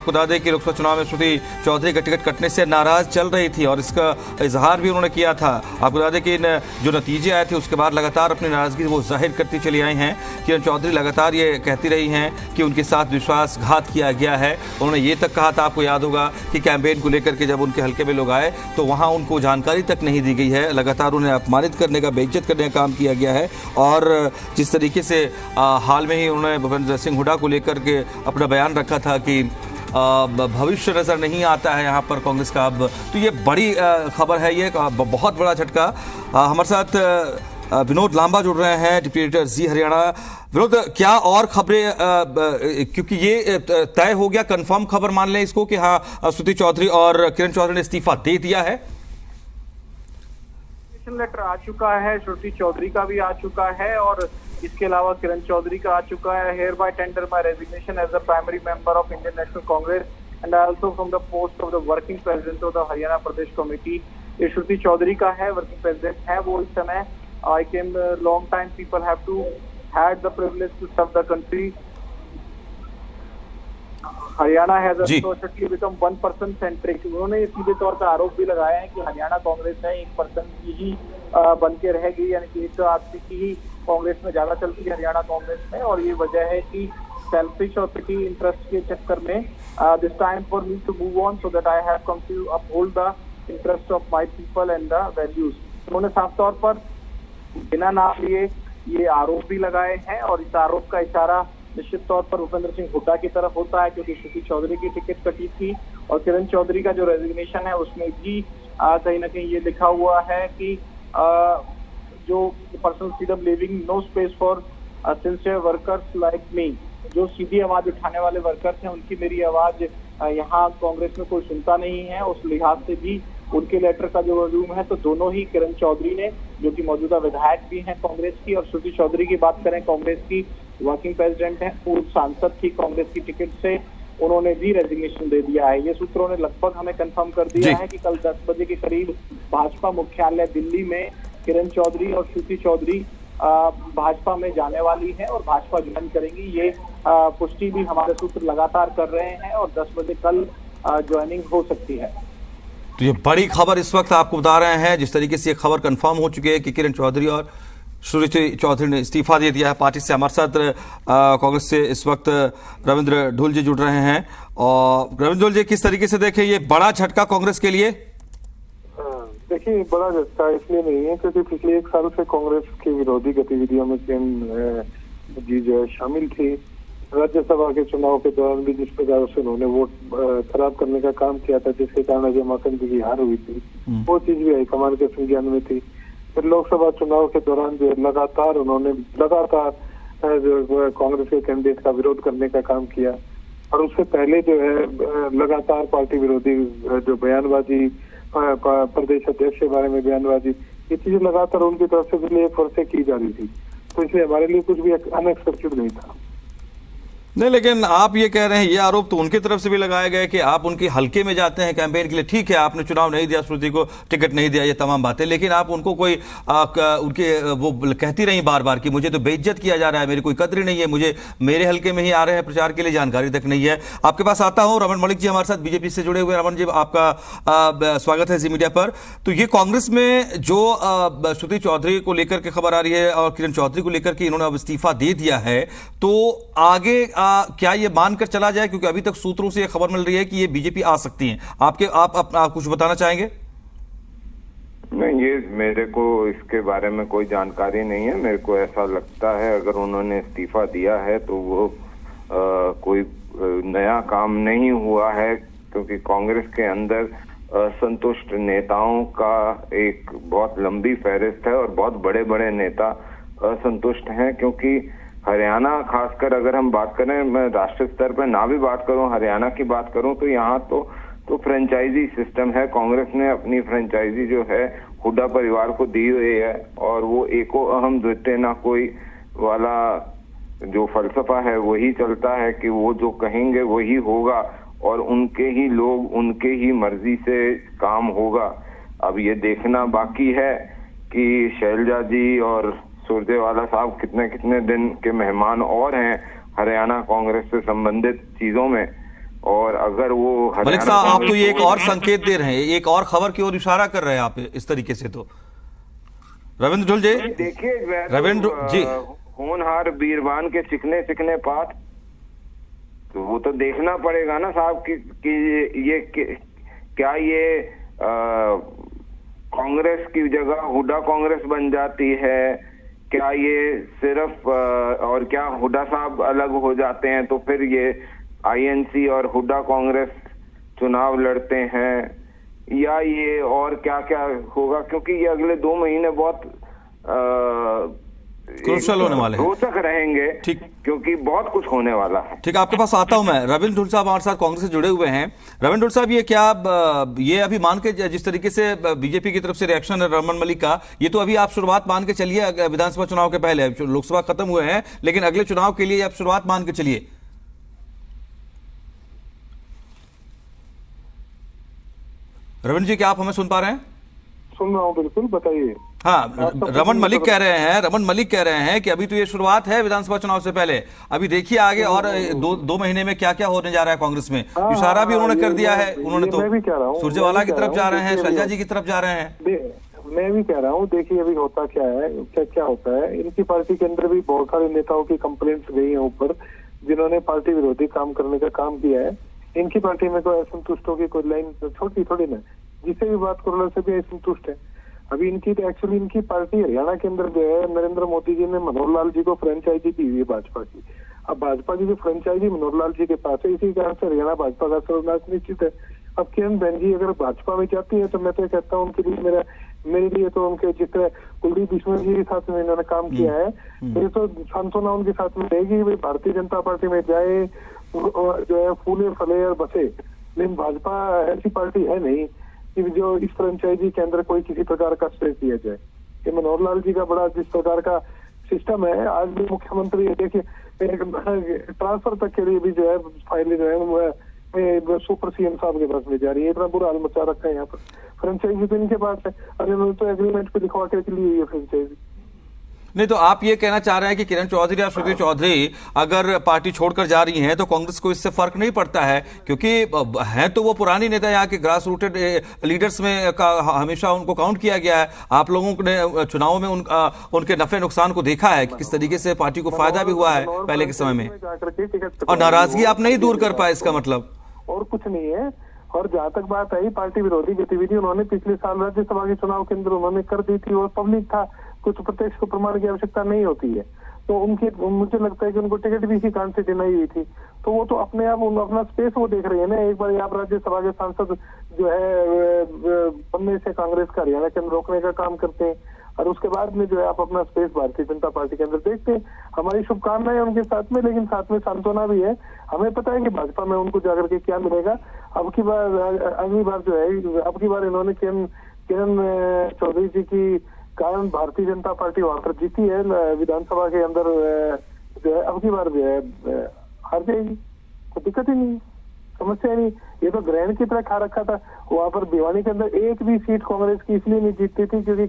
आपको बता दें कि लोकसभा चुनाव में श्रुति चौधरी का टिकट कटने से नाराज चल रही थी और इसका इजहार भी उन्होंने किया था। आपको बता दें कि जो नतीजे आए थे उसके बाद लगातार अपनी नाराजगी वो जाहिर करती चली आई हैं। किरण चौधरी लगातार ये कहती रही हैं कि उनके साथ विश्वासघात किया गया है। उन्होंने ये तक कहा था, आपको याद होगा, कि कैंपेन को लेकर के जब उनके हल्के में लोग आए तो वहाँ उनको जानकारी तक नहीं दी गई है। लगातार उन्हें अपमानित करने का, बेइज्जत करने का काम किया गया है। और जिस तरीके से हाल में ही उन्होंने भूपेंद्र सिंह हुड्डा को लेकर के अपना बयान रखा था कि भविष्य नजर नहीं आता है यहाँ पर कांग्रेस का अब, तो ये बड़ी खबर है, ये बहुत बड़ा झटका। हमारे साथ विनोद लांबा जुड़ रहे हैं, डिप्टी एडिटर जी हरियाणा। विनोद, क्या और खबरें, क्योंकि ये तय हो गया, कंफर्म खबर मान लें इसको कि हाँ श्रुति चौधरी और किरण चौधरी ने इस्तीफा दे दिया है? लेटर आ चुका है, श्रुति चौधरी का भी आ चुका है और इसके अलावा किरण चौधरी का आ चुका है। Hereby tender my resignation as the primary member of Indian National Congress and also from the post of the working president of the Haryana Pradesh committee. ये श्रुति चौधरी का है, वर्किंग प्रेसिडेंट है वो इस समय। I came long time people have to had the privilege to serve the country. Haryana has unfortunately become 1% centric. उन्होंने सीधे तौर पर आरोप भी लगाया है कि हरियाणा कांग्रेस है 1% की ही बन के रहेगी, यानी कि 180 की ही कांग्रेस में ज्यादा चलती है हरियाणा कांग्रेस में। और ये वजह है कि सेल्फिश और सिटी इंटरेस्ट के चक्कर में this time for me to move on so that I have come to uphold the interest of my people and the values. उन्होंने साफ तौर पर बिना नाम लिए ये आरोप भी लगाए हैं और इस आरोप का इशारा निश्चित तौर पर भूपेंद्र सिंह हुड्डा की तरफ होता है, क्योंकि श्रुति चौधरी की टिकट कटी थी और किरण चौधरी का जो रेजिग्नेशन है उसमें भी कहीं ना कहीं ये लिखा हुआ है कि जो personal freedom living no space for sincere workers like me. जो सीधी आवाज उठाने वाले वर्कर्स हैं उनकी मेरी आवाज यहाँ कांग्रेस में कोई सुनता नहीं है। उस लिहाज से भी उनके लेटर का जो वॉल्यूम है, तो दोनों ही किरण चौधरी ने, जो कि मौजूदा विधायक भी हैं कांग्रेस की, और श्रुति चौधरी की बात करें कांग्रेस की वर्किंग प्रेसिडेंट है, पूर्व सांसद थी कांग्रेस की टिकट से, उन्होंने भी रेजिग्नेशन दे दिया है। ये सूत्रों ने लगभग हमें कंफर्म कर दिया है कि कल 10 बजे के करीब भाजपा मुख्यालय दिल्ली में किरण चौधरी और श्रुति चौधरी भाजपा में जाने वाली है और भाजपा ज्वाइन करेंगी। ये पुष्टि भी हमारे सूत्र लगातार कर रहे हैं और 10 बजे कल ज्वाइनिंग हो सकती है। तो ये बड़ी खबर इस वक्त आपको बता रहे हैं, जिस तरीके से ये खबर कंफर्म हो चुकी है कि किरण चौधरी और श्रुति चौधरी ने इस्तीफा दे दिया है पार्टी से। हमारे साथ कांग्रेस से इस वक्त रविंद्र ढुल जी जुड़ रहे हैं। और रविंद्र ढुल जी, किस तरीके से देखें ये बड़ा झटका कांग्रेस के लिए? देखिए, बड़ा झटका इसलिए नहीं है क्योंकि पिछले 1 साल से कांग्रेस की विरोधी गतिविधियों में किरण जी जो है शामिल थी। राज्यसभा के चुनाव के दौरान भी जिस प्रकार से उन्होंने वोट खराब करने का काम किया था, जिसके कारण अजय माकन जी की हार हुई थी, वो चीज भी हाईकमान के संज्ञान में थी। फिर लोकसभा चुनाव के दौरान जो उन्होंने लगातार जो कांग्रेस के कैंडिडेट का विरोध करने का काम किया और उससे पहले जो है लगातार पार्टी विरोधी जो बयानबाजी, प्रदेश अध्यक्ष के बारे में बयानबाजी, ये चीजें लगातार उनकी तरफ से पिछले 1 वर्ष से की जा रही थी। तो इसलिए हमारे लिए कुछ भी अनएक्सपेक्टेड नहीं था। नहीं, लेकिन आप ये कह रहे हैं, ये आरोप तो उनकी तरफ से भी लगाया गया कि आप उनके हल्के में जाते हैं कैंपेन के लिए। ठीक है, आपने चुनाव नहीं दिया, श्रुति को टिकट नहीं दिया, ये तमाम बातें, लेकिन आप उनको कोई उनके वो कहती रही बार बार कि मुझे तो बेइज्जत किया जा रहा है, मेरी कोई कदर नहीं है, मुझे मेरे हल्के में ही आ रहे हैं प्रचार के लिए, जानकारी तक नहीं है। आपके पास आता हूँ, रमन मलिक जी हमारे साथ बीजेपी से जुड़े हुए। रमन जी, आपका स्वागत है जी मीडिया पर। तो ये कांग्रेस में जो श्रुति चौधरी को लेकर के खबर आ रही है और किरण चौधरी को लेकर के इन्होंने अब इस्तीफा दे दिया है, तो आगे क्या ये मानकर चला जाए, क्योंकि अभी तक सूत्रों से ये खबर मिल रही है कि ये बीजेपी आ सकती हैं। आप कुछ बताना चाहेंगे? नहीं, ये मेरे को इसके बारे में कोई जानकारी नहीं है। मेरे को ऐसा लगता है अगर उन्होंने इस्तीफा दिया है तो वो कोई नया काम नहीं हुआ है, क्योंकि कांग्रेस के अंदर असंतुष्ट नेताओं का एक बहुत लंबी फहरिस्त है और बहुत बड़े बड़े नेता असंतुष्ट हैं। क्योंकि हरियाणा, खासकर अगर हम बात करें, मैं राष्ट्रीय स्तर पर ना भी बात करूं, हरियाणा की बात करूं, तो यहाँ तो फ्रेंचाइजी सिस्टम है। कांग्रेस ने अपनी फ्रेंचाइजी जो है हुड्डा परिवार को दी हुई है और वो एको अहम द्वितीय ना कोई वाला जो फलसफा है वही चलता है कि वो जो कहेंगे वही होगा और उनके ही लोग, उनके ही मर्जी से काम होगा। अब ये देखना बाकी है कि शैलजा जी और सुरजेवाला साहब कितने दिन के मेहमान और हैं हरियाणा कांग्रेस से संबंधित चीजों में, और अगर वो मलिक साहब, आप तो ये एक और संकेत दे रहे हैं, एक और खबर की ओर इशारा कर रहे हैं आप इस तरीके से। तो रविंद्र ढुल जी देखिए, रविंद्र जी, होनहार बीरबान के चिकने चिकने पात, तो वो तो देखना पड़ेगा ना साहब कि ये क्या ये कांग्रेस की जगह हुड्डा कांग्रेस बन जाती है, क्या ये सिर्फ और क्या हुड्डा साहब अलग हो जाते हैं तो फिर ये आईएनसी और हुड्डा कांग्रेस चुनाव लड़ते हैं, या ये और क्या क्या होगा, क्योंकि ये अगले 2 महीने बहुत क्रूशल होने वाले हैं, रोचक रहेंगे। ठीक, क्योंकि बहुत कुछ होने वाला है। ठीक, आपके पास आता हूं मैं। रविंद्र ढुल साहब हमारे साथ कांग्रेस से जुड़े हुए हैं। रविंद्र ढुल साहब, ये क्या ये अभी मान के जिस तरीके से बीजेपी की तरफ से रिएक्शन है रमन मलिक का, ये तो अभी आप शुरुआत मान के चलिए विधानसभा चुनाव के पहले, लोकसभा खत्म हुए हैं लेकिन अगले चुनाव के लिए आप शुरुआत मान के चलिए। रविंद्र जी, क्या आप हमें सुन पा रहे हैं? सुन रहा हूँ, बिल्कुल, बताइए। हाँ, रमन मलिक कह रहे हैं कि अभी तो ये शुरुआत है विधानसभा चुनाव से पहले, अभी देखिए आगे और दो महीने में क्या क्या होने जा रहा है कांग्रेस में। इशारा भी उन्होंने कर दिया है, उन्होंने तो सुरजेवाला की तरफ जा रहे हैं, शैलजा जी की तरफ जा रहे हैं। मैं भी कह रहा हूँ, देखिए अभी होता क्या है, क्या होता है, इनकी पार्टी के अंदर भी बहुत सारे नेताओं की कंप्लेंट्स गई हैं ऊपर, जिन्होंने पार्टी विरोधी काम करने का काम किया है। इनकी पार्टी में कोई असंतुष्टों की कोई लाइन छोटी थोड़ी ना, जिससे भी बात करो से भी असंतुष्ट है। अभी इनकी तो एक्चुअली इनकी पार्टी हरियाणा के अंदर जो है, नरेंद्र मोदी जी ने मनोहर लाल जी को फ्रेंचाइजी दी हुई है भाजपा की। अब भाजपा की जो फ्रेंचाइजी मनोहर लाल जी के पास है, इसी कारण से हरियाणा भाजपा का सर्वनाश निश्चित है। अब किरण बेन जी अगर भाजपा में जाती है तो मैं तो कहता हूँ उनके लिए मेरे लिए तो उनके जितने कुलदीप बिश्नोई जी के साथ में इन्होंने काम किया है, ये तो सांत्वना उनके साथ में रहेगी। वे भारतीय जनता पार्टी में जाए जो है फूले फले और बसे, लेकिन भाजपा ऐसी पार्टी है नहीं कि जो इस फ्रेंचाइजी के अंदर कोई किसी प्रकार का स्पेस दिया जाए। ये मनोहर लाल जी का बड़ा जिस प्रकार का सिस्टम है, आज भी मुख्यमंत्री देखिए ट्रांसफर तक के लिए भी जो है फाइलें जो है सुपर सीएम साहब के पास में जा रही है। इतना बुरा हाल मचा रखा है यहाँ पर। फ्रेंचाइजी तो इनके पास है, अरे उन्होंने तो एग्रीमेंट पे लिखवा के ली है फ्रेंचाइजी। नहीं, तो आप ये कहना चाह रहे हैं कि किरण चौधरी या श्रुति चौधरी अगर पार्टी छोड़कर जा रही हैं तो कांग्रेस को इससे फर्क नहीं पड़ता है, क्योंकि हैं तो वो पुरानी नेता, यहाँ के ग्रास रूटेड लीडर्स में का हमेशा उनको काउंट किया गया है। आप लोगों ने चुनाव में उनके नफे नुकसान को देखा है कि किस तरीके से पार्टी को फायदा भी हुआ है पहले के समय में, और नाराजगी आप नहीं दूर कर पाए, इसका मतलब और कुछ नहीं है। और जहाँ तक बात आई पार्टी विरोधी गतिविधि, उन्होंने पिछले साल राज्यसभा के चुनाव के अंदर उन्होंने कर दी थी और पब्लिक था, कुछ प्रत्यक्ष को प्रमाण की आवश्यकता नहीं होती है। तो उनके मुझे लगता है कि उनको टिकट भी इसी कारण से डिनाई हुई थी। तो वो तो अपने आप अपना स्पेस वो देख रहे हैं ना। एक बार आप राज्यसभा के सांसद जो है बनने से कांग्रेस का हरियाणा के अंदर रोकने का काम करते हैं, और उसके बाद में जो है आप अपना स्पेस भारतीय जनता पार्टी के अंदर देखते हैं। हमारी शुभकामनाएं उनके साथ में, लेकिन साथ में सांत्वना भी है। हमें पता है कि भाजपा में उनको जाकर के क्या मिलेगा। अब की बार अगली बार जो है, अब की बार इन्होंने किरण चौधरी जी की कारण भारतीय जनता पार्टी वहां पर जीती है विधानसभा के अंदर, जो है अब की बार जो है हार जाएगी, तो दिक्कत ही नहीं, समस्या नहीं। ये तो ग्रहण की तरह खा रखा था। वहां पर भिवानी के अंदर एक भी सीट कांग्रेस की इसलिए नहीं जीतती थी क्योंकि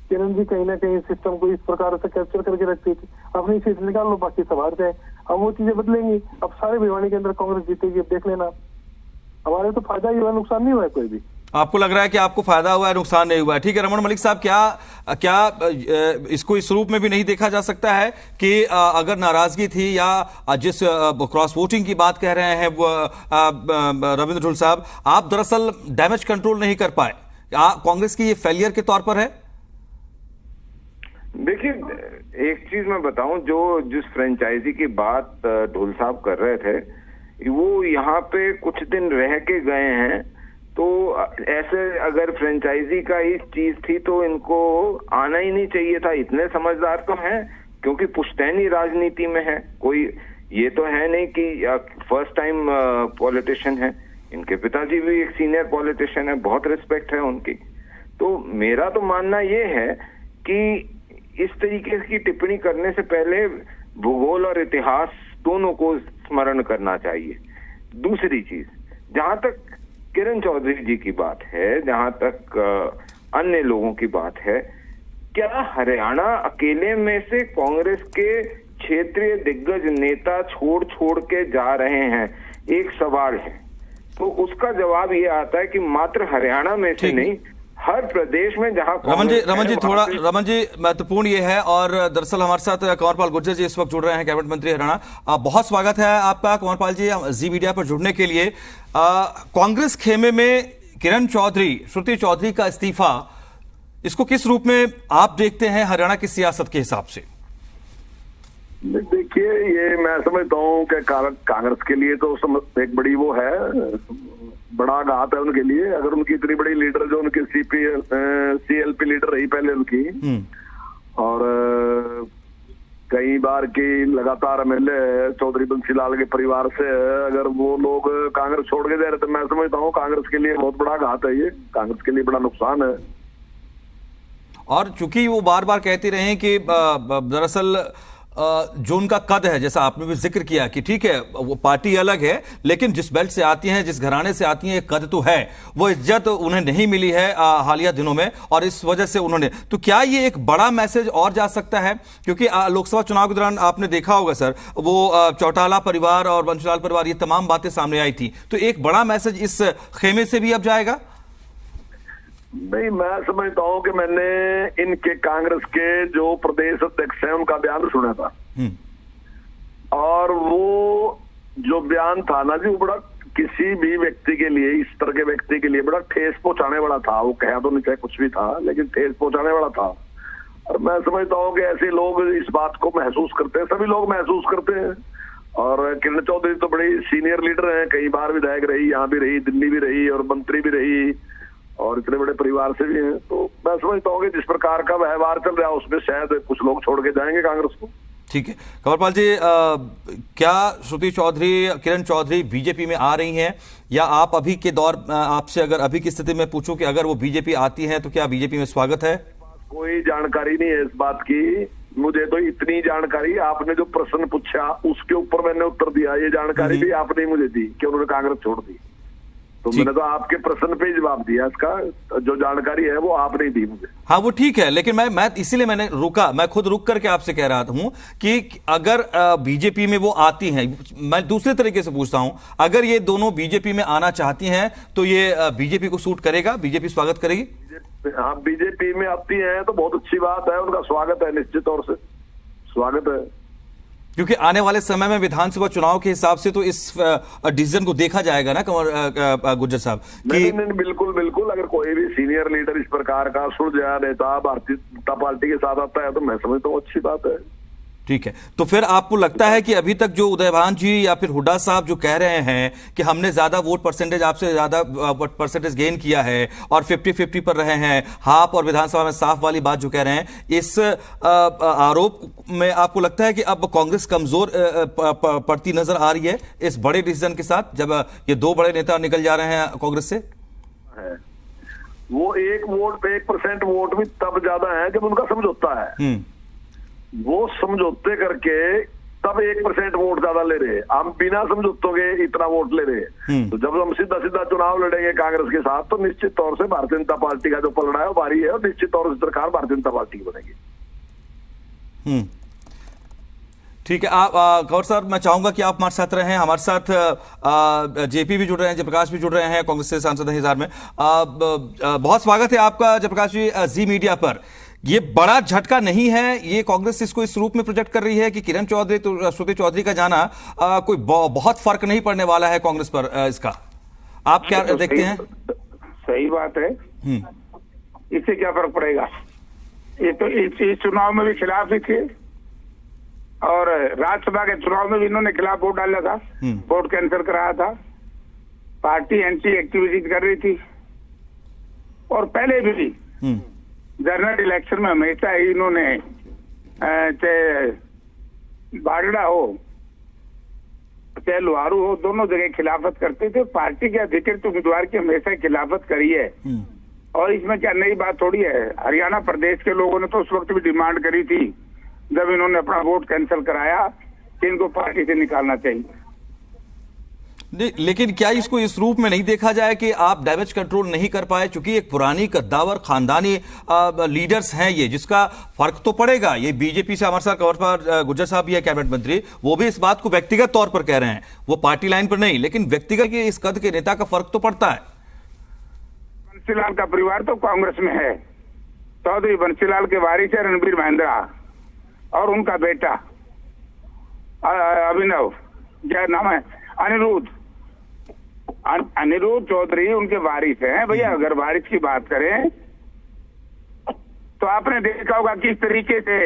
किरण जी कहीं ना कहीं सिस्टम को इस प्रकार से कैप्चर करके रखती थी, अपनी सीट निकाल लो बाकी सब हार जाए। अब वो चीजें बदलेंगी, अब सारे भिवानी के अंदर कांग्रेस जीतेगी। अब देख लेना, हमारे तो फायदा ही हुआ, नुकसान नहीं हुआ है कोई भी। आपको लग रहा है कि आपको फायदा हुआ है, नुकसान नहीं हुआ है। ठीक है रमन मलिक साहब, क्या इसको इस रूप में भी नहीं देखा जा सकता है कि अगर नाराजगी थी या जिस क्रॉस वोटिंग की बात कह रहे हैं रविंद्र ढुल साहब, आप दरअसल डैमेज कंट्रोल नहीं कर पाए, कांग्रेस की ये फेलियर के तौर पर है? देखिए, एक चीज मैं बताऊं, जो जिस फ्रेंचाइजी की बात ढुल साहब कर रहे थे, वो यहाँ पे कुछ दिन रह के गए हैं। तो ऐसे अगर फ्रेंचाइजी का ही चीज थी तो इनको आना ही नहीं चाहिए था। इतने समझदार तो हैं, क्योंकि पुश्तैनी राजनीति में है, कोई ये तो है नहीं कि फर्स्ट टाइम पॉलिटिशियन है। इनके पिताजी भी एक सीनियर पॉलिटिशियन है, बहुत रिस्पेक्ट है उनकी। तो मेरा तो मानना ये है कि इस तरीके की टिप्पणी करने से पहले भूगोल और इतिहास दोनों को स्मरण करना चाहिए। दूसरी चीज, जहां तक किरण चौधरी जी की बात है, जहां तक अन्य लोगों की बात है, क्या हरियाणा अकेले में से कांग्रेस के क्षेत्रीय दिग्गज नेता छोड़ के जा रहे हैं? एक सवाल है। तो उसका जवाब ये आता है कि मात्र हरियाणा में से नहीं, हर प्रदेश में जहां रमन जी महत्वपूर्ण ये है। और दरअसल हमारे साथ कंवरपाल गुर्जर जी इस वक्त जुड़ रहे हैं, कैबिनेट मंत्री हरियाणा। बहुत स्वागत है आपका कंवरपाल जी जी मीडिया पर जुड़ने के लिए। कांग्रेस खेमे में किरण चौधरी, श्रुति चौधरी का इस्तीफा, इसको किस रूप में आप देखते हैं हरियाणा की सियासत के हिसाब से? देखिए, ये मैं समझता हूँ कि कांग्रेस के लिए तो एक बड़ी वो है, बड़ा आघात है उनके लिए। अगर उनकी इतनी बड़ी लीडर जो उनकी CLP लीडर रही पहले उनकी, और कई बार की लगातार MLA चौधरी बंसीलाल के परिवार से, अगर वो लोग कांग्रेस छोड़ के जा रहे तो मैं समझता हूँ कांग्रेस के लिए बहुत बड़ा आघात है, ये कांग्रेस के लिए बड़ा नुकसान है। और चूंकि वो बार बार कहती रहे कि दरअसल जो उनका कद है, जैसा आपने भी जिक्र किया कि ठीक है वो पार्टी अलग है, लेकिन जिस बेल्ट से आती हैं, जिस घराने से आती हैं, कद तो है, वो इज्जत उन्हें नहीं मिली है हालिया दिनों में, और इस वजह से उन्होंने, तो क्या ये एक बड़ा मैसेज और जा सकता है? क्योंकि लोकसभा चुनाव के दौरान आपने देखा होगा सर, वो चौटाला परिवार और बंसीलाल परिवार, ये तमाम बातें सामने आई थी, तो एक बड़ा मैसेज इस खेमे से भी अब जाएगा? नहीं, मैं समझता हूँ कि मैंने इनके कांग्रेस के जो प्रदेश अध्यक्ष हैं उनका बयान सुना था, और वो जो बयान था ना जी, वो बड़ा किसी भी व्यक्ति के लिए, इस तरह के व्यक्ति के लिए बड़ा ठेस पहुंचाने वाला था। वो कहा तो नहीं चाहे कुछ भी था, लेकिन ठेस पहुंचाने वाला था। और मैं समझता हूँ कि ऐसे लोग इस बात को महसूस करते हैं, सभी लोग महसूस करते हैं। और किरण चौधरी तो बड़ी सीनियर लीडर हैं, कई बार विधायक रही, यहाँ भी रही, दिल्ली भी रही, और मंत्री भी रही, और इतने बड़े परिवार से भी हैं। तो मैं समझता हूँ कि जिस प्रकार का व्यवहार चल रहा है उसमें शायद कुछ लोग छोड़ के जाएंगे कांग्रेस को। ठीक है कंवरपाल जी, क्या श्रुति चौधरी, किरण चौधरी बीजेपी में आ रही हैं, या आप अभी के दौर, आपसे अगर अभी की स्थिति में पूछूं कि अगर वो बीजेपी आती हैं तो क्या बीजेपी में स्वागत है? कोई जानकारी नहीं है इस बात की। मुझे तो इतनी जानकारी, आपने जो प्रश्न पूछा उसके ऊपर मैंने उत्तर दिया। ये जानकारी भी आपने ही मुझे दी कि उन्होंने कांग्रेस छोड़ दी, तो मैंने तो आपके प्रश्न पे जवाब दिया। इसका जो जानकारी है वो आपने दी मुझे। हाँ वो ठीक है, लेकिन मैं इसीलिए मैंने रुका, मैं खुद रुक करके आपसे कह रहा हूं कि अगर बीजेपी में वो आती हैं, मैं दूसरे तरीके से पूछता हूं, अगर ये दोनों बीजेपी में आना चाहती हैं तो ये बीजेपी को सूट करेगा, बीजेपी स्वागत करेगी? हाँ, बीजेपी में आती हैं तो बहुत अच्छी बात है, उनका स्वागत है, निश्चित तौर से स्वागत है। क्योंकि आने वाले समय में विधानसभा चुनाव के हिसाब से तो इस डिसीजन को देखा जाएगा ना कंवर गुर्जर साहब कि नहीं, बिल्कुल बिल्कुल। अगर कोई भी सीनियर लीडर इस प्रकार का सुलझा नेता भारतीय जनता पार्टी के साथ आता है तो मैं समझता हूँ अच्छी बात है। ठीक है, तो फिर आपको लगता है कि अभी तक जो उदयभान जी या फिर हुड्डा साहब जो कह रहे हैं कि हमने ज्यादा वोट परसेंटेज, आपसे ज्यादा परसेंटेज गेन किया है और 50-50 पर रहे हैं, हाफ और विधानसभा में साफ वाली बात जो कह रहे हैं, इस आरोप में आपको लगता है कि अब कांग्रेस कमजोर पड़ती नजर आ रही है इस बड़े डिसीजन के साथ, जब ये दो बड़े नेता निकल जा रहे हैं कांग्रेस से? वो 1% वोट भी तब ज्यादा है जब उनका समझौता है। वो समझौते करके तब 1% वोट ज्यादा ले रहे हैं, हम बिना समझौतों के इतना वोट ले रहे हैं। तो जब हम सीधा सीधा चुनाव लड़ेंगे कांग्रेस के साथ तो निश्चित तौर से भारतीय जनता पार्टी का जो पलड़ा है वो भारी है, और निश्चित तौर से सरकार भारतीय जनता पार्टी की बनेगी। ठीक है, आप गौर साहब, मैं चाहूंगा कि आप हमारे साथ रहें, हमारे साथ जेपी भी जुड़ रहे हैं, जयप्रकाश भी जुड़ रहे हैं, कांग्रेस से सांसद हैं हिसार में। बहुत स्वागत है आपका जयप्रकाश जी जी मीडिया पर। ये बड़ा झटका नहीं है, ये कांग्रेस इसको इस रूप में प्रोजेक्ट कर रही है कि किरण चौधरी तो श्रुति चौधरी का जाना कोई बहुत फर्क नहीं पड़ने वाला है कांग्रेस पर, इसका आप क्या देखते हैं? सही बात है, इससे क्या फर्क पड़ेगा? ये तो इस चुनाव में भी खिलाफ ही थे, और राज्यसभा के चुनाव में भी इन्होंने खिलाफ वोट डाला था, वोट कैंसिल कराया था, पार्टी एंटी एक्टिविटी कर रही थी, और पहले भी जनरल इलेक्शन में हमेशा ही इन्होंने चाहे बागड़ा हो चाहे लोहारू हो, दोनों जगह खिलाफत करते थे। पार्टी के अधिकृत उम्मीदवार की हमेशा खिलाफत करी है, और इसमें क्या नई बात थोड़ी है। हरियाणा प्रदेश के लोगों ने तो उस वक्त भी डिमांड करी थी जब इन्होंने अपना वोट कैंसिल कराया कि इनको पार्टी से निकालना चाहिए। लेकिन क्या इसको इस रूप में नहीं देखा जाए कि आप डैमेज कंट्रोल नहीं कर पाए, चूंकि एक पुरानी कद्दावर खानदानी लीडर्स हैं ये, जिसका फर्क तो पड़ेगा। ये बीजेपी से हमारे साथ कंवरपाल गुर्जर साहब भी है कैबिनेट मंत्री, वो भी इस बात को व्यक्तिगत तौर पर कह रहे हैं, वो पार्टी लाइन पर नहीं, लेकिन व्यक्तिगत के इस कद के नेता का फर्क तो पड़ता है। बंसीलाल का परिवार तो कांग्रेस में है, चौधरी बंसीलाल के वारिस है रणबीर महिंद्रा और उनका बेटा अभिनव, क्या नाम है, अनिरुद्ध चौधरी उनके वारिस हैं। भैया अगर वारिस की बात करें तो आपने देखा होगा किस तरीके से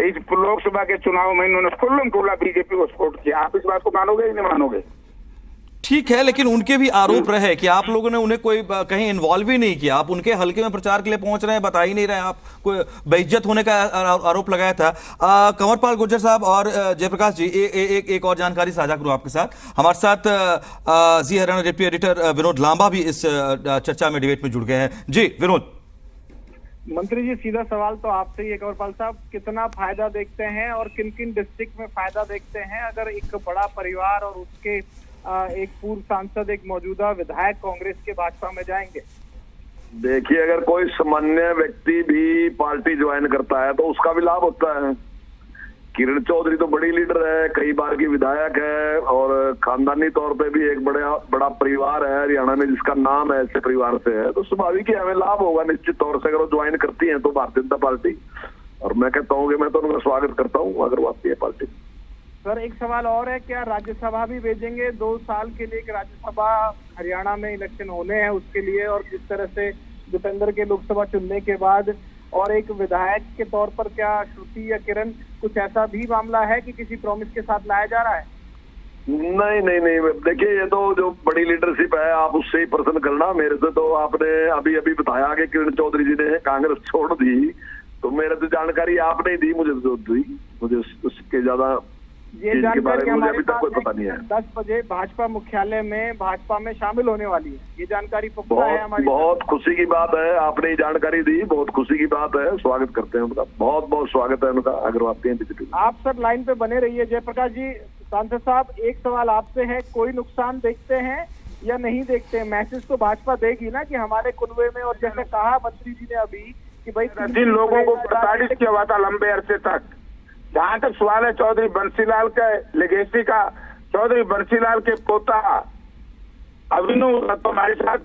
इस लोकसभा के चुनाव में इन्होंने खुल्लम खुल्ला बीजेपी को सपोर्ट किया। आप इस बात को मानोगे या नहीं मानोगे? ठीक है, लेकिन उनके भी आरोप रहे कि आप लोगों ने उन्हें कोई कहीं इन्वॉल्व ही नहीं किया, आप उनके हल्के में प्रचार के लिए पहुंच रहे हैं, बता ही नहीं रहे, आप कोई बेइज्जत होने का आरोप लगाया था। कंवरपाल गुर्जर साहब और जयप्रकाश जी, एक और जानकारी साझा करूं आपके साथ। हमारे साथ जी हरियाणा डिप्टी एडिटर विनोद लांबा भी इस चर्चा में, डिबेट में जुड़ गए हैं। जी विनोद। मंत्री जी, सीधा सवाल तो आपसे ही है कंवरपाल साहब, कितना फायदा देखते हैं और किन किन डिस्ट्रिक्ट में फायदा देखते हैं अगर एक बड़ा परिवार और उसके एक पूर्व सांसद, एक मौजूदा विधायक कांग्रेस के भाजपा में जाएंगे? देखिए, अगर कोई सामान्य व्यक्ति भी पार्टी ज्वाइन करता है तो उसका भी लाभ होता है। किरण चौधरी तो बड़ी लीडर है, कई बार की विधायक है और खानदानी तौर पे भी एक बड़ा परिवार है हरियाणा में जिसका नाम है ऐसे परिवार से है, तो स्वाभाविक ही हमें लाभ होगा निश्चित तौर से अगर वो ज्वाइन करती है तो भारतीय जनता पार्टी। और मैं कहता हूँ कि मैं तो उनका स्वागत करता हूँ अगर वो आती है पार्टी। सर एक सवाल और है, क्या राज्यसभा भी भेजेंगे? 2 साल के लिए राज्यसभा हरियाणा में इलेक्शन होने हैं उसके लिए, और किस तरह से दीपेंद्र के लोकसभा चुनने के बाद और एक विधायक के तौर पर क्या श्रुति या किरण कुछ ऐसा भी मामला है कि किसी प्रॉमिस के साथ लाया जा रहा है? नहीं, देखिए ये तो जो बड़ी लीडरशिप है आप उससे ही प्रश्न करना, मेरे से तो आपने अभी बताया कि किरण चौधरी जी ने कांग्रेस छोड़ दी, तो मेरे तो जानकारी आपने ही दी, मुझे उसके ज्यादा ये जानकारी हमारे पास पता नहीं है। 10 बजे भाजपा मुख्यालय में भाजपा में शामिल होने वाली है, ये जानकारी पुख्ता है हमारी। बहुत खुशी की बात है, आपने जानकारी दी, बहुत खुशी की बात है, स्वागत करते हैं उनका, बहुत स्वागत है उनका अगर आते हैं बीजेपी। आप सर लाइन पे बने रहिए। जयप्रकाश जी, सांसद साहब, एक सवाल आपसे है, कोई नुकसान देखते हैं या नहीं देखते हैं? मैसेज तो भाजपा देगी ना कि हमारे कुनबे में, और जैसे कहा मंत्री जी ने अभी कि भाई जिन लोगों को प्रताड़ित किया हुआ था लंबे अरसे तक, जहाँ तक सवाल है चौधरी बंसीलाल के लेगेसी का, चौधरी बंसीलाल के पोता अभिनव तो हमारे साथ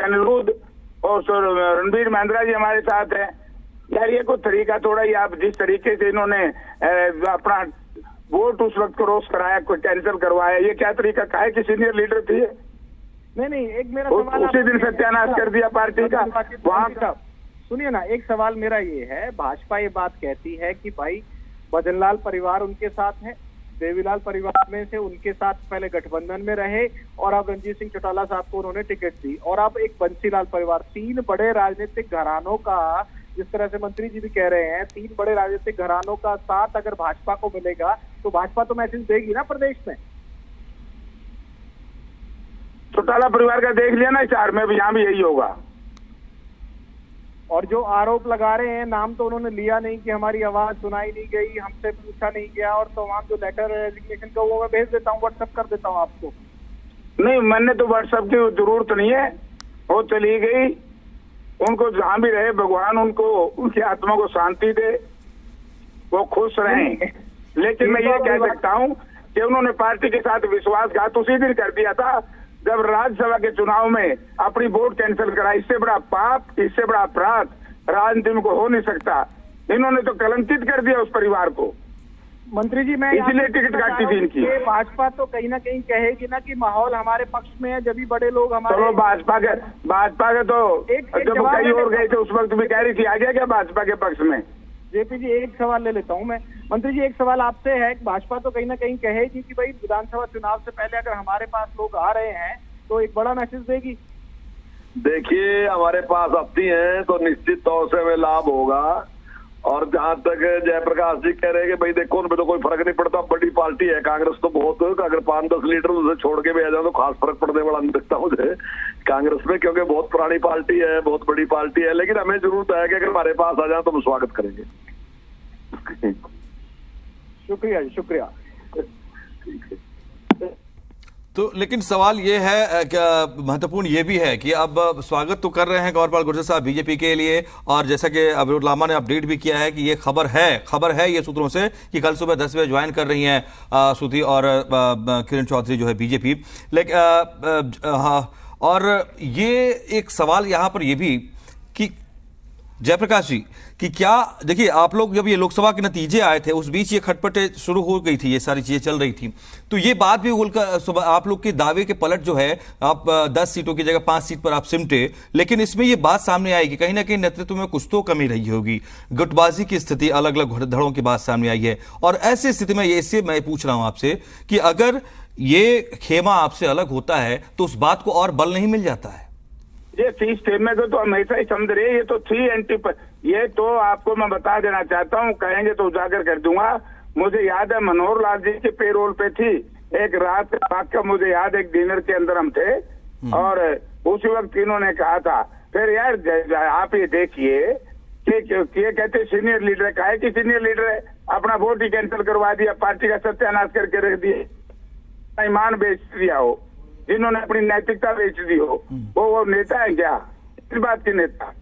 अनिरुद्ध और रणबीर महिंद्रा जी हमारे साथ हैं। यार ये कोई तरीका थोड़ा ही, आप जिस तरीके से इन्होंने अपना वोट उस वक्त क्रॉस कराया, कोई कैंसिल करवाया, ये क्या तरीका का है कि सीनियर लीडर थी? नहीं, एक मेरा सवाल, उसी दिन सत्यानाश कर दिया पार्टी का वहाँ का। सुनिए ना, एक सवाल मेरा ये है, भाजपा ये बात कहती है कि भाई भजनलाल परिवार उनके साथ है, देवीलाल परिवार में से उनके साथ पहले गठबंधन में रहे और अब रणजीत सिंह चौटाला साहब को उन्होंने टिकट दी, और अब एक बंसीलाल परिवार, 3 बड़े राजनीतिक घरानों का, जिस तरह से मंत्री जी भी कह रहे हैं, 3 बड़े राजनीतिक घरानों का साथ अगर भाजपा को मिलेगा तो भाजपा तो मैसेज देगी ना प्रदेश में। चौटाला परिवार का देख लिया ना, 4 में भी यहाँ भी यही होगा। और जो आरोप लगा रहे हैं, नाम तो उन्होंने लिया नहीं कि हमारी आवाज सुनाई नहीं गई, हमसे पूछा नहीं गया, और तो वहाँ जो लेटर रेजिग्नेशन का वो मैं भेज देता हूँ, व्हाट्सएप कर देता हूँ आपको। नहीं, मैंने तो व्हाट्सएप की जरूरत नहीं है, वो चली गई, उनको जहाँ भी रहे भगवान उनको, उनकी आत्मा को शांति दे, वो खुश रहें। लेकिन मैं ये कह सकता हूँ कि उन्होंने पार्टी के साथ विश्वासघात उसी दिन कर दिया था जब राज्यसभा के चुनाव में अपनी वोट कैंसिल करा। इससे बड़ा पाप, इससे बड़ा अपराध राजनीति में को हो नहीं सकता। इन्होंने तो कलंकित कर दिया उस परिवार को। मंत्री जी, मैं इसीलिए टिकट काटी थी इनकी। भाजपा तो कहीं ना कहीं कहेगी ना कि माहौल हमारे पक्ष में है, जब भी बड़े लोग हमारे, चलो भाजपा के तो जब कई और गए थे उस वक्त भी कह रही थी, आ गया क्या भाजपा के पक्ष में? जेपी जी, एक सवाल ले लेता हूं मैं। मंत्री जी, एक सवाल आपसे है, भाजपा तो कहीं ना कहीं कहेगी कि भाई विधानसभा चुनाव से पहले अगर हमारे पास लोग आ रहे हैं तो एक बड़ा मैसेज देगी। देखिए, हमारे पास आती हैं तो निश्चित तौर से हमें लाभ होगा, और जहां तक जयप्रकाश जी कह रहे हैं कि भाई देखो उनमें तो कोई फर्क नहीं पड़ता, बड़ी पार्टी है कांग्रेस तो बहुत, अगर 5-10 लीडर उसे छोड़ के भी आ जाए तो खास फर्क पड़ने वाला नहीं दिखता मुझे कांग्रेस में, क्योंकि बहुत पुरानी पार्टी है, बहुत बड़ी पार्टी है। लेकिन हमें जरूरत है कि अगर हमारे पास आ जाए तो हम स्वागत करेंगे। शुक्रिया जी, शुक्रिया। तो लेकिन सवाल ये है, महत्वपूर्ण ये भी है कि अब स्वागत तो कर रहे हैं कंवरपाल गुर्जर साहब बीजेपी के लिए, और जैसा कि अबीरुल लामा ने अपडेट भी किया है कि ये खबर है ये सूत्रों से कि कल सुबह 10 बजे ज्वाइन कर रही हैं श्रुति और किरण चौधरी जो है बीजेपी। लेकिन और ये एक सवाल यहाँ पर ये भी कि जयप्रकाश जी कि क्या, देखिए आप लोग जब ये लोकसभा के नतीजे आए थे उस बीच ये खटपटे शुरू हो गई थी, ये सारी चीजें चल रही थी, तो ये बात भी सुबह आप लोग के दावे के पलट जो है, आप 10 सीटों की जगह 5 सीट पर आप सिमटे, लेकिन इसमें ये बात सामने आई कि कहीं ना कहीं नेतृत्व में कुछ तो कमी रही होगी, गुटबाजी की स्थिति, अलग अलग घड़ों की बात सामने आई है। और ऐसी स्थिति में इससे मैं पूछ रहा हूं आपसे कि अगर ये खेमा आपसे अलग होता है तो उस बात को और बल नहीं मिल जाता है? ये 30 में तो हमेशा ही समझ रहे, ये तो थी एंटी, ये तो आपको मैं बता देना चाहता हूँ, कहेंगे तो उजागर कर दूंगा। मुझे याद है मनोहर लाल जी के पेरोल पे थी एक रात का वाक्य, मुझे याद, एक डिनर के अंदर हम थे और उसी वक्त इन्होंने कहा था, फिर यार आप ये देखिए कि ये कहते सीनियर लीडर है, काहे की सीनियर लीडर है, अपना वोट ही कैंसिल करवा दिया, पार्टी का सत्यानाश करके रख दिया, ईमान बेच दिया हो, जिन्होंने अपनी नैतिकता बेच दी हो, वो नेता है क्या? इस बात की नेता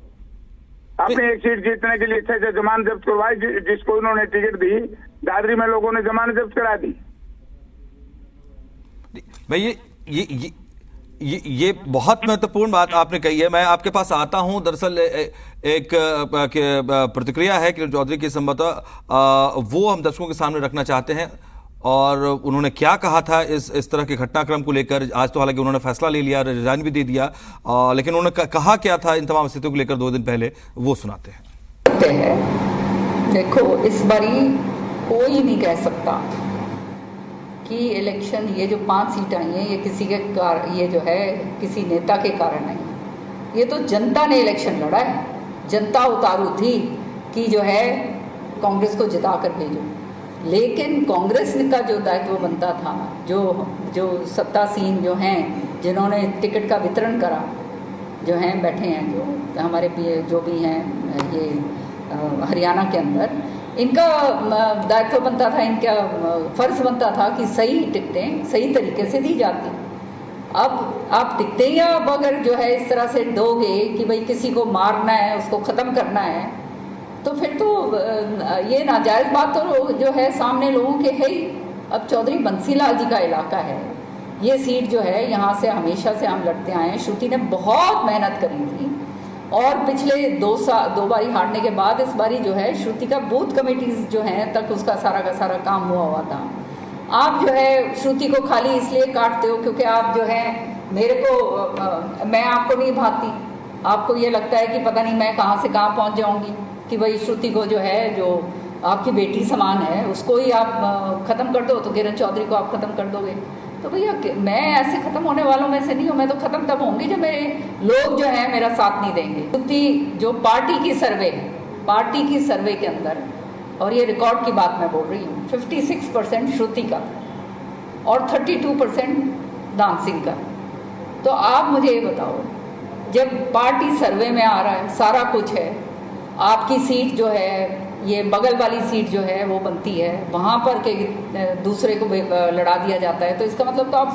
अपने एक सीट जीतने के लिए इच्छा से जमानत जब्त करवाई, जिसको उन्होंने टिकट दी, दादरी में लोगों ने जमानत जब्त करा दी। भाई ये बहुत महत्वपूर्ण बात आपने कही है। मैं आपके पास आता हूं, दरअसल एक प्रतिक्रिया है किरण चौधरी की संभवतः वो हम दर्शकों के सामने रखना चाहते हैं, और उन्होंने क्या कहा था इस तरह के घटनाक्रम को लेकर। आज तो हालांकि उन्होंने फैसला ले लिया, रिजाइन भी दे दिया, लेकिन उन्होंने कहा क्या था इन तमाम स्थितियों को लेकर 2 दिन पहले, वो सुनाते हैं। देखो, इस बारी कोई नहीं कह सकता कि इलेक्शन, ये जो 5 सीट आई हैं, ये किसी के ये जो है किसी नेता के कारण नहीं, ये तो जनता ने इलेक्शन लड़ा है। जनता उतारू थी कि जो है कांग्रेस को जिता कर भेजो, लेकिन कांग्रेस का जो दायित्व बनता था, जो सत्तासीन जो हैं, जिन्होंने टिकट का वितरण करा, जो हैं बैठे हैं, जो हमारे जो भी हैं ये हरियाणा के अंदर, इनका दायित्व बनता था, इनका फर्ज बनता था कि सही टिकटें सही तरीके से दी जाती। अब आप टिकटें या अब अगर जो है इस तरह से दोगे कि भाई किसी को मारना है, उसको ख़त्म करना है, तो फिर तो ये नाजायज़ बात तो जो है सामने लोगों के है ही। अब चौधरी बंसीलाल जी का इलाका है, ये सीट जो है यहाँ से हमेशा से हम लड़ते आए हैं। श्रुति ने बहुत मेहनत करी थी और पिछले 2 बारी हारने के बाद इस बारी जो है श्रुति का बूथ कमेटीज जो हैं तक उसका सारा का सारा काम हुआ था। आप जो है श्रुति को खाली इसलिए काटते हो क्योंकि आप जो है मेरे को मैं आपको नहीं भाती, आपको ये लगता है कि पता नहीं मैं कहाँ से कहाँ पहुँच जाऊँगी, कि भाई श्रुति को जो है, जो आपकी बेटी समान है, उसको ही आप ख़त्म कर दो, तो किरण चौधरी को आप ख़त्म कर दोगे। तो भैया मैं ऐसे ख़त्म होने वालों में से नहीं हूँ, मैं तो ख़त्म तब होंगी जब मेरे लोग जो है मेरा साथ नहीं देंगे। श्रुति जो पार्टी की सर्वे के अंदर, और ये रिकॉर्ड की बात मैं बोल रही हूँ, 56% श्रुति का और 32% दान सिंह का। तो आप मुझे ये बताओ, जब पार्टी सर्वे में आ रहा है, सारा कुछ है, आपकी सीट जो है, ये बगल वाली सीट जो है वो बनती है, वहाँ पर के दूसरे को लड़ा दिया जाता है, तो इसका मतलब तो आप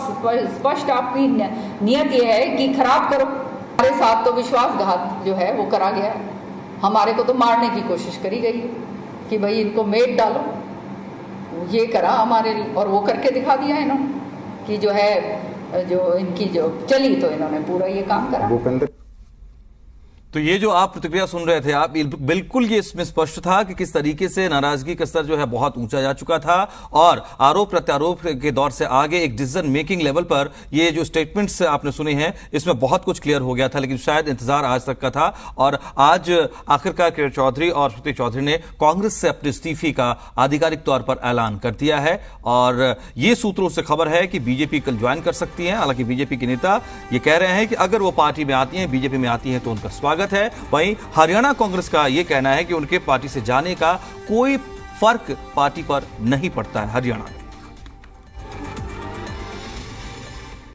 स्पष्ट आपकी नियत ये है कि खराब करो। हमारे साथ तो विश्वासघात जो है वो करा गया, हमारे को तो मारने की कोशिश करी गई कि भाई इनको मेट डालो, ये करा हमारे, और वो करके दिखा दिया इन्होंने कि जो है जो इनकी जो चली, तो इन्होंने पूरा ये काम करा। तो ये जो आप प्रतिक्रिया सुन रहे थे आप, बिल्कुल ये इसमें स्पष्ट था कि किस तरीके से नाराजगी का स्तर जो है बहुत ऊंचा जा चुका था, और आरोप प्रत्यारोप के दौर से आगे एक डिसीजन मेकिंग लेवल पर ये जो स्टेटमेंट्स आपने सुने हैं इसमें बहुत कुछ क्लियर हो गया था, लेकिन शायद इंतजार आज तक का था। और आज आखिरकार किरण चौधरी और श्रुति चौधरी ने कांग्रेस से अपने इस्तीफे का आधिकारिक तौर पर ऐलान कर दिया है, और ये सूत्रों से खबर है कि बीजेपी कल ज्वाइन कर सकती है। हालांकि बीजेपी के नेता ये कह रहे हैं कि अगर वो पार्टी में आती हैं, बीजेपी में आती हैं, तो उनका स्वागत है। वहीं हरियाणा कांग्रेस का यह कहना है कि उनके पार्टी से जाने का कोई फर्क पार्टी पर नहीं पड़ता है हरियाणा में।